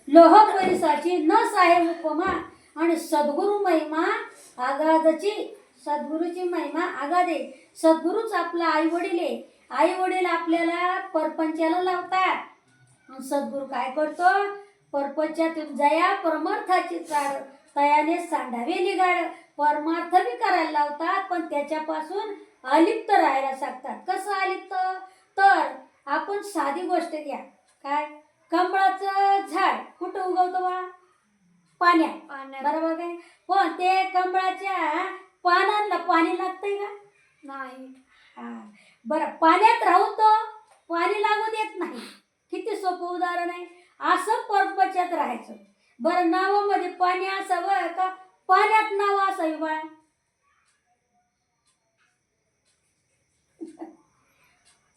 लोह परिसाची न साहेब उपमा आणि सद्गुरु महिमा आगाधची. सद्गुरूची महिमा आगाधे. सद्गुरूच आपला आई वडील आहे. आई वडील आपल्याला परपंचाला लावतात. सद्गुरू काय करतो? परपंचातून जया परमार्थाची चाड तयाने सांडावे निघाड. परमार्थ बी करायला लावतात पण त्याच्यापासून अलिप्त राहायला सांगतात. कसं अलिप्त? तर आपण साधी गोष्ट घ्या. काय? कमळाचं झाड कुठं उगवतं बा? पाण्यात. बरोबर काय? पण ते कमळाच्या पानांना पाणी लागतंय का? नाही. बरं, पाण्यात राहून तो पाणी लागू देत नाही. किती सोपं उदाहरण आहे. असं परपंचात राहायचं. बरं, नावामध्ये पाणी असावं का पाण्यात नाव असावी बा?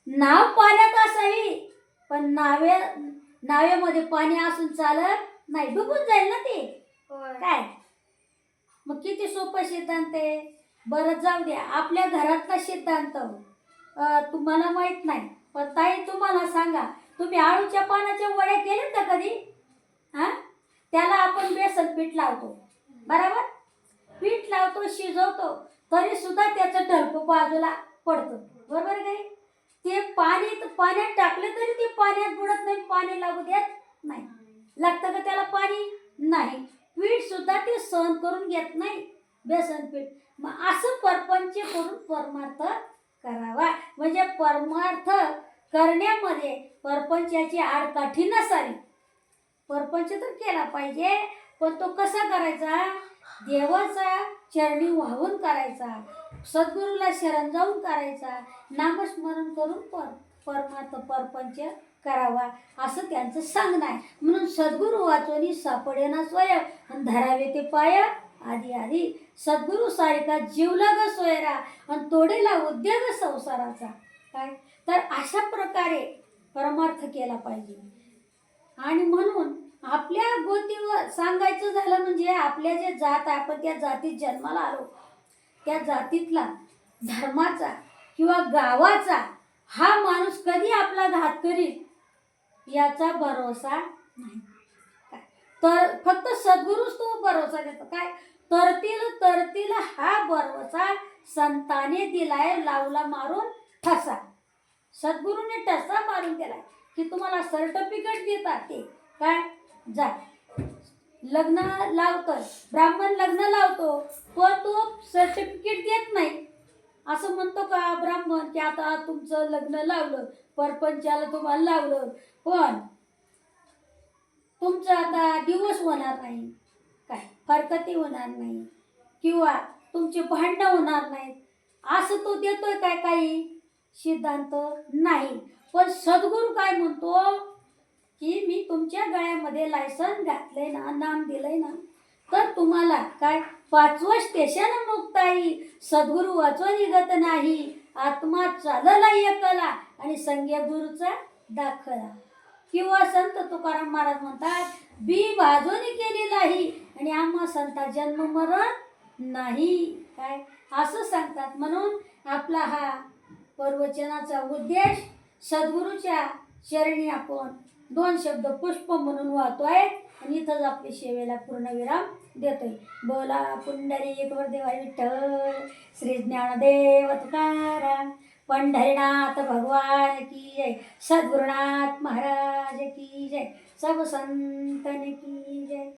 नाव पाण्यात असावी पण नावेमध्ये पाणी असून चालत नाही, डुबून जाईल ना ते. काय मग किती सोपं सिद्धांत आहे. बरं जाऊ द्या, आपल्या घरातला सिद्धांत तुम्हाला माहित नाही पण ताई तुम्हाला सांगा, तुम्ही आळूच्या पानाच्या वड्या केल्यात का कधी? त्याला आपण बेसन पीठ लावतो. बरोबर? पीठ लावतो, शिजवतो, तरी सुद्धा त्याचं ढलपं बाजूला पडतं. बरोबर काय? ते पाण्यात टाकलं तरी ते पाण्यात बुडत नाही, पाणी लागू देत नाही. लागतं का त्याला पाणी? नाही. पीठ सुद्धा ते सहन करून घेत नाही, बेसन पीठ. मग असं परपंच करून परमार्थ करावा. म्हणजे परमार्थ करण्यामध्ये परपंचाची आडकाठी नसावी. परपंच तर केला पाहिजे पण तो कसा करायचा? देवाचा चरणी वाहून करायचा, सद्गुरूला शरण जाऊन करायचा, नामस्मरण करून परमार्थ परपंच करावा असं त्यांचं सांगणं आहे. म्हणून सद्गुरू वाचोनी सापडेना स्वयं धरावे ते पाय आधी आधी. सद्गुरू सारिका जीवला ग सोयरा आणि तोडेला उद्योग संसाराचा. काय तर अशा प्रकारे परमार्थ केला पाहिजे. आणि म्हणून आपल्या गोतीवर सांगायचं झालं म्हणजे आपल्या जे जात आहे, आपण त्या जातीत जन्माला आलो, त्या जातीतला धर्माचा किंवा गावाचा हा माणूस कधी आपला घात करील याचा भरोसा नाही. तर फक्त सद्गुरूच तो भरोसा देतो. काय? तरतील हा भरोसा संताने दिलाय लावला मारून ठसा. सद्गुरूने ठसा मारून दिलाय की तुम्हाला सर्टिफिकेट देतात. ते काय? जा लग्न लावतोय, ब्राह्मण लग्न लावतो पण तो सर्टिफिकेट देत नाही. असं म्हणतो का ब्राह्मण की आता तुमचं लग्न लावलं, परपंचाला तुम्हाला लावलं, पण तुमचं आता डिवोर्स होणार नाही, काय हरकती होणार नाही किंवा तुमचे भांडणं होणार नाहीत, असं तो देतोय काय? काही सिद्धांत नाही. पण सद्गुरू काय म्हणतो की मी तुमच्या गळ्यामध्ये लायसन घातलंय ना, नाम दिलंय ना, तर तुम्हाला काय 5वं स्टेशन मुक्ताई. सद्गुरू वाचो निघत नाही, आत्मा चालला एकला आणि संग्या गुरुचा दाखला. किंवा संत तुकाराम महाराज म्हणतात बी बाजूने केलेला नाही आणि आम्हा संता जन्म मरण नाही. काय असं सांगतात. म्हणून आपला हा प्रवचनाचा उद्देश सद्गुरूच्या चरणी आपण 2 शब्द पुष्प म्हणून वाहतोय आणि इथंच आपल्या सेवेला पूर्णविराम देतोय. बोला पुंडलिक वरदेवा विठ्ठल, श्री ज्ञानदेव तुकाराम, पंढरीनाथ भगवान की जय, सद्गुरुनाथ महाराज की जय, सब संतन की